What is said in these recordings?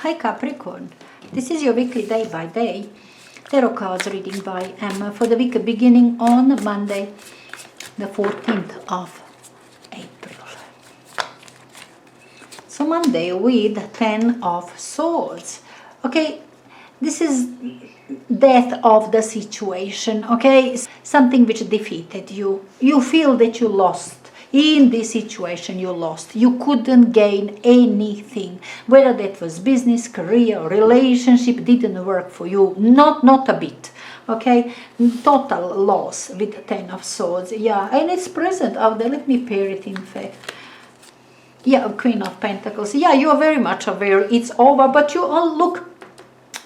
Hi Capricorn, this is your weekly day by day tarot cards reading by Emma for the week beginning on Monday, the 14th of April. So Monday with 10 of Swords. Okay, this is death of the situation, okay? Something which defeated you. You feel that you lost. In this situation you lost. You couldn't gain anything. Whether that was business, career, or relationship, didn't work for you. Not a bit. Okay? Total loss with 10 of Swords. Yeah, and it's present out there. Let me pair it in fact. Yeah, Queen of Pentacles. Yeah, you are very much aware it's over, but you all look,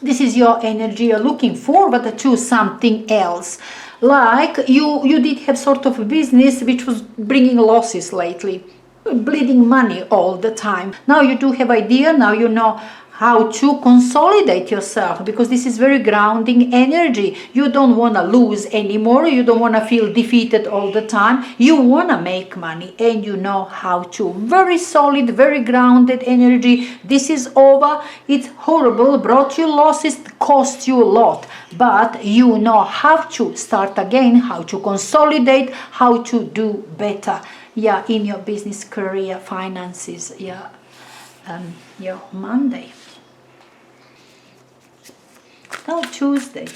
this is your energy. You're looking forward to something else. Like you did have sort of a business which was bringing losses lately, bleeding money all the time. Now you do have idea, now you know how to consolidate yourself, because this is very grounding energy. You don't want to lose anymore, you don't want to feel defeated all the time, you want to make money and you know how to. Very solid, very grounded energy. This is over, it's horrible, brought you losses, cost you a lot, but you know how to start again, how to consolidate, how to do better, yeah, in your business, career, finances, yeah, your Monday. Now Tuesday.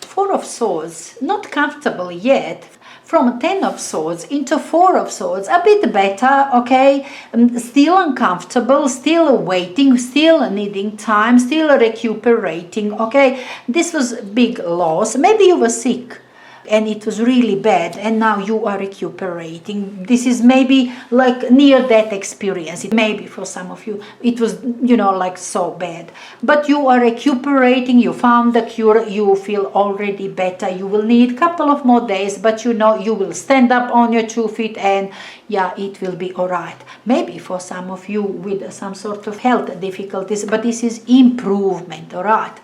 Four of Swords, not comfortable yet. From 10 of Swords into 4 of Swords, a bit better, okay? Still uncomfortable, still waiting, still needing time, still recuperating, okay? This was big loss. Maybe you were sick and it was really bad and now you are recuperating. This is maybe like near death experience. It maybe for some of you it was, you know, like so bad, but you are recuperating, you found the cure, you feel already better. You will need a couple of more days, but you know you will stand up on your 2 feet and yeah, it will be all right. Maybe for some of you with some sort of health difficulties, but this is improvement, all right?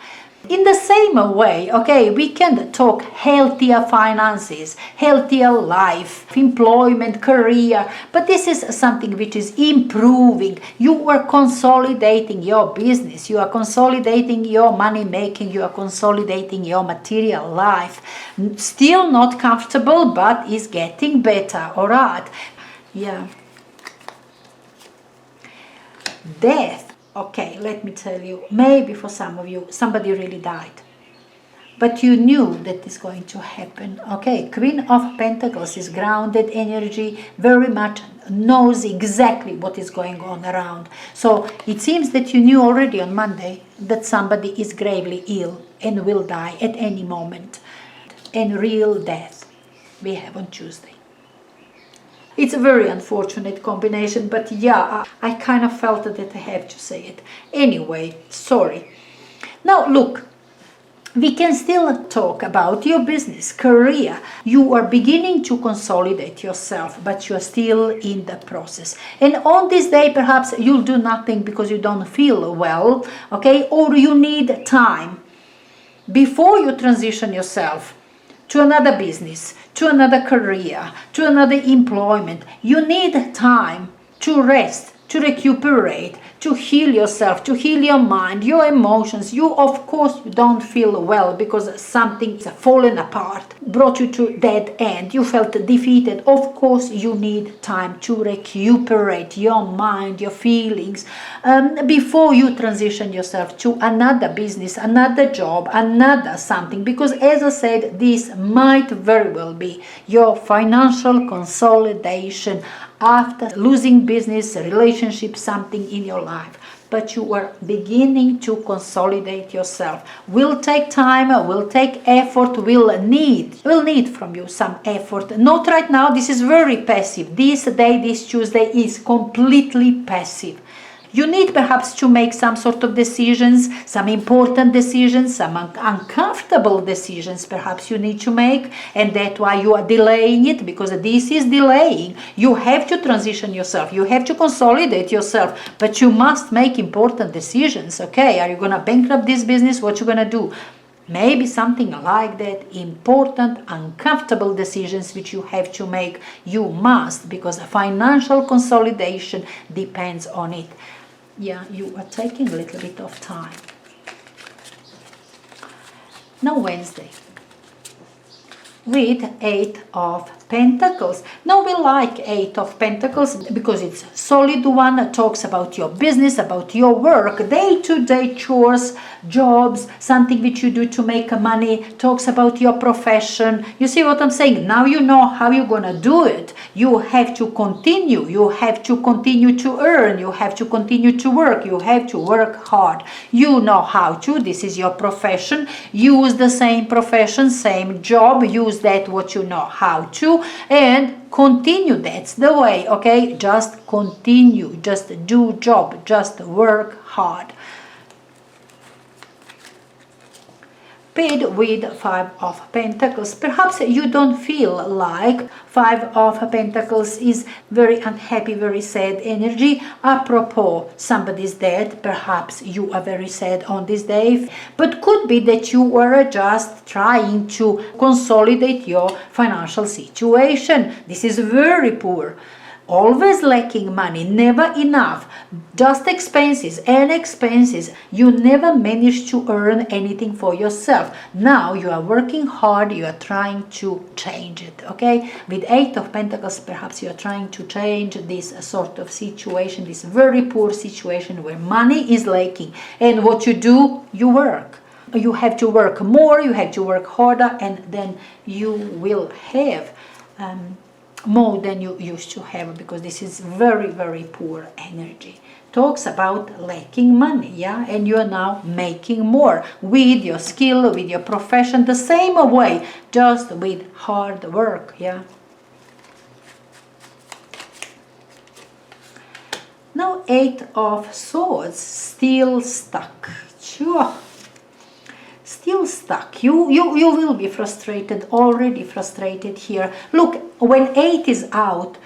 In the same way, okay, we can talk healthier finances, healthier life, employment, career, but this is something which is improving. You are consolidating your business, you are consolidating your money making, you are consolidating your material life. Still not comfortable, but is getting better, all right? Yeah. Death. Okay, let me tell you, maybe for some of you, somebody really died. But you knew that is going to happen. Okay, Queen of Pentacles is grounded energy, very much knows exactly what is going on around. So it seems that you knew already on Monday that somebody is gravely ill and will die at any moment. And real death we have on Tuesday. It's a very unfortunate combination, but yeah, I kind of felt that I have to say it. Anyway, sorry. Now look, we can still talk about your business, career. You are beginning to consolidate yourself, but you are still in the process. And on this day, perhaps you'll do nothing because you don't feel well, okay? Or you need time before you transition yourself to another business, to another career, to another employment. You need time to rest, to recuperate, to heal yourself, to heal your mind, your emotions. You, of course, don't feel well because something is fallen apart, brought you to dead end. You felt defeated. Of course, you need time to recuperate your mind, your feelings, before you transition yourself to another business, another job, another something. Because as I said, this might very well be your financial consolidation after losing business, relationship, something in your life. But you are beginning to consolidate yourself. Will take time, will take effort, will need from you some effort. Not right now, this is very passive. This day, this Tuesday is completely passive. You need perhaps to make some sort of decisions, some important decisions, some uncomfortable decisions perhaps you need to make, and that's why you are delaying it, because this is delaying. You have to transition yourself, you have to consolidate yourself, but you must make important decisions, okay? Are you going to bankrupt this business? What you going to do? Maybe something like that, important, uncomfortable decisions which you have to make. You must, because financial consolidation depends on it. Yeah, you are taking a little bit of time. Now Wednesday, with 8 of Pentacles. Now we like 8 of Pentacles because it's solid one. It talks about your business, about your work, day-to-day chores, jobs, something which you do to make money, talks about your profession. You see what I'm saying? Now you know how you're gonna do it. You have to continue. You have to continue to earn. You have to continue to work. You have to work hard. You know how to. This is your profession. Use the same profession, same job. Use that what you know how to, and continue. That's the way. Okay, just continue. Just do job. Just work hard. Paid with 5 of Pentacles. Perhaps you don't feel like 5 of Pentacles is very unhappy, very sad energy. Apropos, somebody's dead. Perhaps you are very sad on this day. But could be that you were just trying to consolidate your financial situation. This is very poor. Always lacking money, never enough, just expenses and expenses. You never manage to earn anything for yourself. Now you are working hard, you are trying to change it, okay? With 8 of Pentacles, perhaps you are trying to change this sort of situation, this very poor situation where money is lacking. And what you do, you work. You have to work more, you have to work harder, and then you will have more than you used to have, because this is very, very poor energy. Talks about lacking money, yeah, and you are now making more with your skill, with your profession, the same way, just with hard work, yeah. Now 8 of Swords, still stuck. Sure. Still stuck. You will be frustrated, already frustrated here. Look, when 8 is out,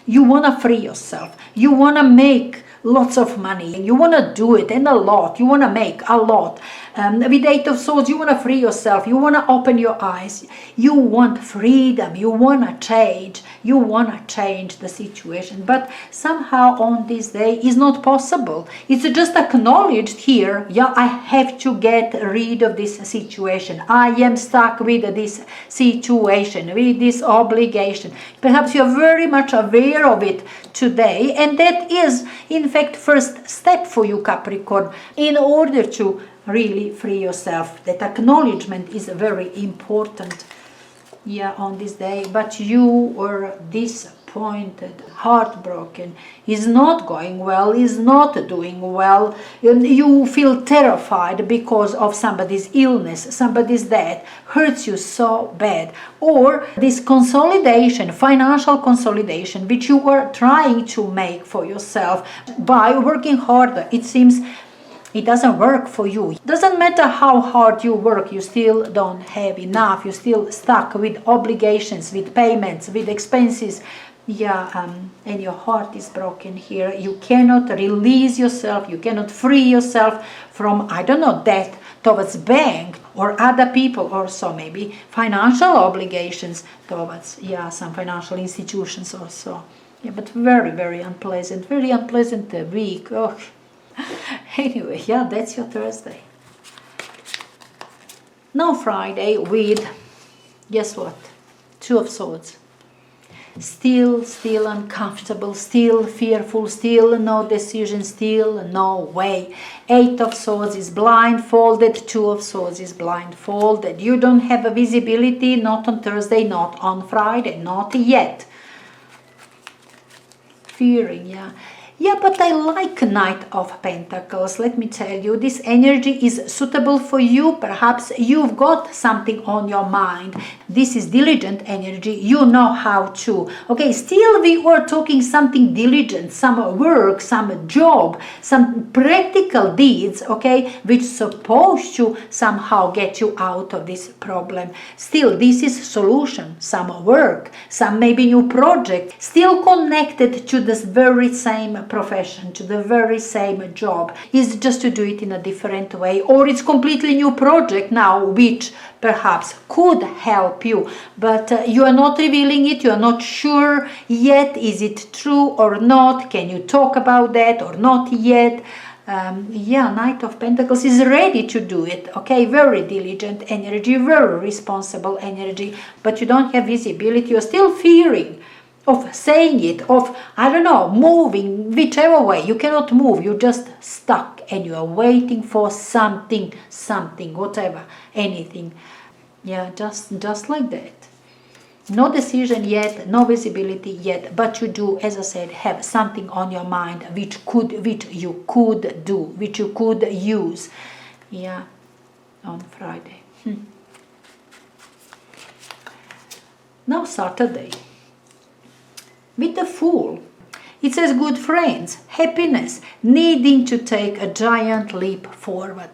you want to free yourself. You want to make lots of money. You want to do it, and a lot. You want to make a lot. With 8 of Swords, you want to free yourself. You want to open your eyes. You want freedom. You want to change. You want to change the situation. But somehow on this day is not possible. It's just acknowledged here. Yeah, I have to get rid of this situation. I am stuck with this situation, with this obligation. Perhaps you're very much aware of it today. And that is, in fact, first step for you, Capricorn, in order to really free yourself. That acknowledgement is very important, yeah, on this day. But you were disappointed, heartbroken, is not going well, is not doing well. You feel terrified because of somebody's illness, somebody's death, hurts you so bad. Or this consolidation, financial consolidation, which you were trying to make for yourself by working harder, it seems it doesn't work for you. It doesn't matter how hard you work, you still don't have enough. You're still stuck with obligations, with payments, with expenses. Yeah, and your heart is broken here. You cannot release yourself. You cannot free yourself from, I don't know, debt towards bank or other people, or so maybe financial obligations towards, yeah, some financial institutions also. Yeah, but very, very unpleasant week. Oh. Anyway, yeah, that's your Thursday. Now Friday with, guess what? 2 of Swords. Still uncomfortable, still fearful, still no decision, still no way. 8 of Swords is blindfolded, 2 of Swords is blindfolded. You don't have a visibility, not on Thursday, not on Friday, not yet. Fearing, yeah. Yeah, but I like Knight of Pentacles. Let me tell you, this energy is suitable for you. Perhaps you've got something on your mind. This is diligent energy. You know how to. Okay, still we were talking something diligent, some work, some job, some practical deeds, okay, which supposed to somehow get you out of this problem. Still, this is solution, some work, some maybe new project, still connected to this very same profession, to the very same job, is just to do it in a different way, or it's completely new project now which perhaps could help you, but you are not revealing it, you are not sure yet, is it true or not, can you talk about that or not yet. Knight of Pentacles is ready to do it, okay, very diligent energy, very responsible energy, but you don't have visibility, you're still fearing of saying it, of, I don't know, moving, whichever way, you cannot move, you're just stuck and you are waiting for something, whatever, anything, just like that. No decision yet, no visibility yet, but you do, as I said, have something on your mind which you could do, which you could use. On Friday. Now Saturday. With the Fool. It says good friends, happiness, needing to take a giant leap forward.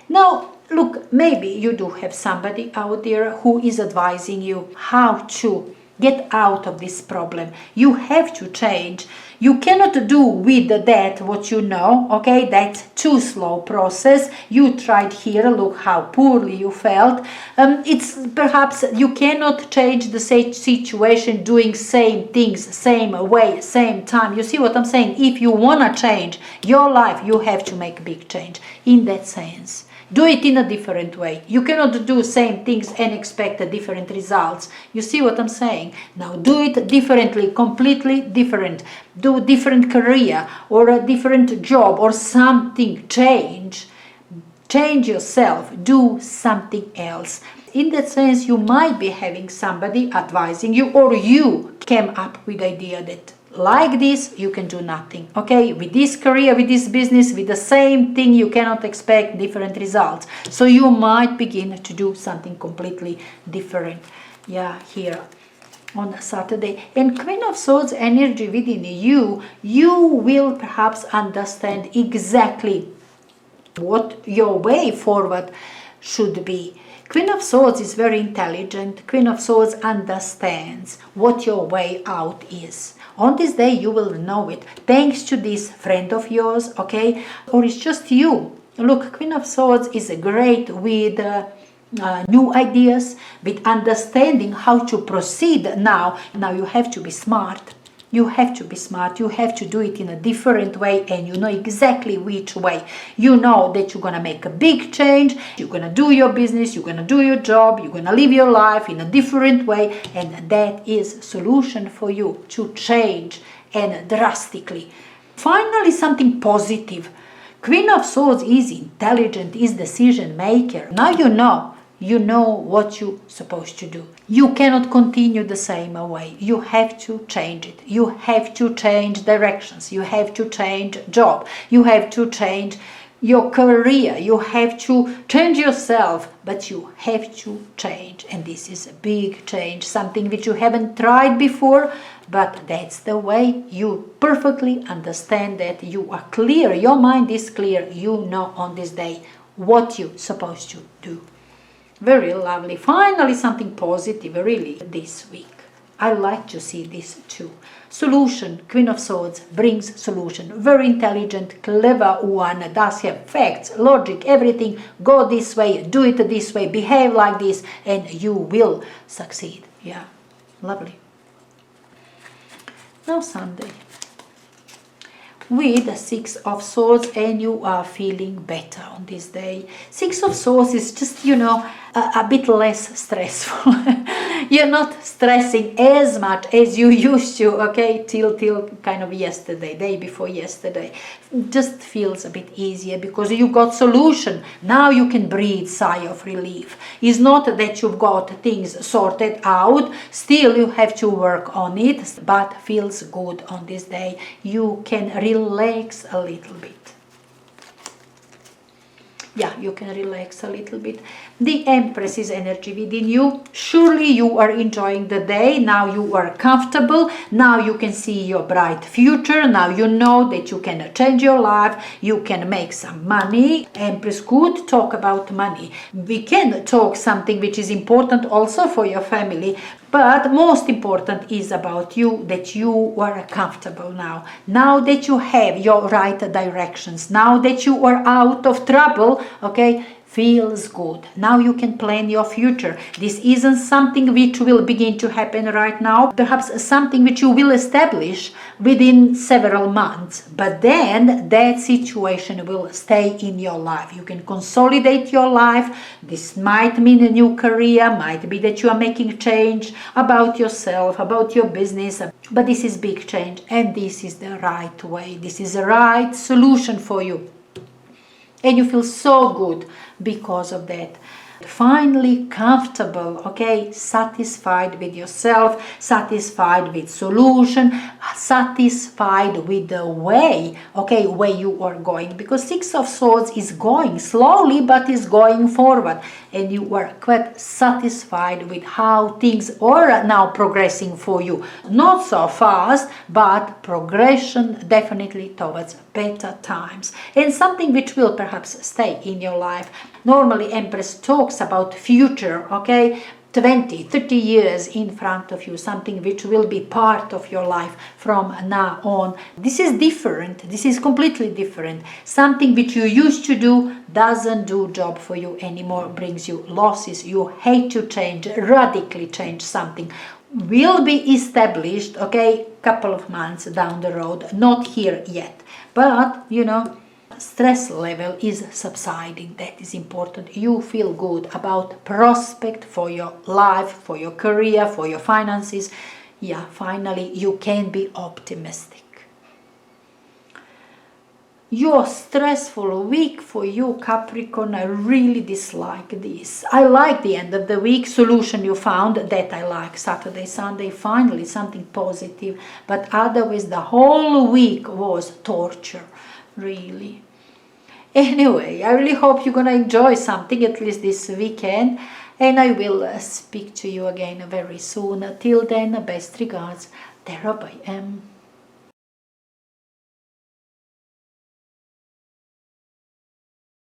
Now, look, maybe you do have somebody out there who is advising you how to get out of this problem. You have to change. You cannot do with that what you know, okay? That's too slow process. You tried here, look how poorly you felt. It's perhaps you cannot change the situation doing same things, same way, same time. You see what I'm saying? If you want to change your life, you have to make a big change in that sense. Do it in a different way. You cannot do same things and expect different results. You see what I'm saying? Now do it differently, completely different. Do a different career or a different job or something. Change yourself. Do something else. In that sense, you might be having somebody advising you, or you came up with the idea that like this you can do nothing, okay? With this career, with this business, with the same thing, you cannot expect different results, so you might begin to do something completely different here on Saturday. And Queen of Swords energy within you will perhaps understand exactly what your way forward should be. Queen of Swords is very intelligent. Queen of Swords understands what your way out is. On this day you will know it, thanks to this friend of yours, okay? Or it's just you. Look, Queen of Swords is great with new ideas, with understanding how to proceed now. Now you have to be smart. You have to be smart. You have to do it in a different way, and you know exactly which way. You know that you're going to make a big change. You're going to do your business. You're going to do your job. You're going to live your life in a different way. And that is a solution for you to change, and drastically. Finally, something positive. Queen of Swords is intelligent, is decision maker. Now you know what you're supposed to do. You cannot continue the same way. You have to change it. You have to change directions. You have to change job. You have to change your career. You have to change yourself, but you have to change. And this is a big change, something which you haven't tried before, but that's the way. You perfectly understand that. You are clear. Your mind is clear. You know on this day what you're supposed to do. Very lovely. Finally, something positive, really, this week. I like to see this too. Solution. Queen of Swords brings solution. Very intelligent, clever one. Does have facts, logic, everything. Go this way, do it this way, behave like this, and you will succeed. Yeah, lovely. Now Sunday. With the Six of Swords, and you are feeling better on this day. Six of Swords is just, a bit less stressful. You're not stressing as much as you used to, okay, till kind of yesterday, day before yesterday. Just feels a bit easier because you got solution. Now you can breathe sigh of relief. It's not that you've got things sorted out, still you have to work on it, but feels good on this day. You can relax a little bit. Yeah, you can relax a little bit. The Empress is energy within you. Surely you are enjoying the day. Now you are comfortable. Now you can see your bright future. Now you know that you can change your life. You can make some money. Empress could talk about money. We can talk something which is important also for your family. But most important is about you, that you are comfortable now. Now that you have your right directions, now that you are out of trouble, okay, feels good. Now you can plan your future. This isn't something which will begin to happen right now, perhaps something which you will establish within several months, but then that situation will stay in your life. You can consolidate your life. This might mean a new career, might be that you are making change about yourself, about your business, but this is big change, and this is the right way. This is the right solution for you. And you feel so good because of that. Finally comfortable, okay, satisfied with yourself, satisfied with solution, satisfied with the way, okay, where you are going, because Six of Swords is going slowly but is going forward, and you are quite satisfied with how things are now progressing for you. Not so fast, but progression definitely towards better times, and something which will perhaps stay in your life. Normally Empress talks about future, okay, 20, 30 years in front of you, something which will be part of your life from now on. This is different. This is completely different. Something which you used to do doesn't do job for you anymore, brings you losses. You hate to change, radically change something. Will be established, okay, couple of months down the road, not here yet. But, you know, stress level is subsiding. That is important. You feel good about prospect for your life, for your career, for your finances. Yeah, finally you can be optimistic. Your stressful week for you, Capricorn, I really dislike this. I like the end of the week solution you found, that I like. Saturday, Sunday, finally something positive. But otherwise the whole week was torture, really. Anyway, I really hope you're gonna enjoy something, at least this weekend. And I will speak to you again very soon. Till then, best regards. There I am.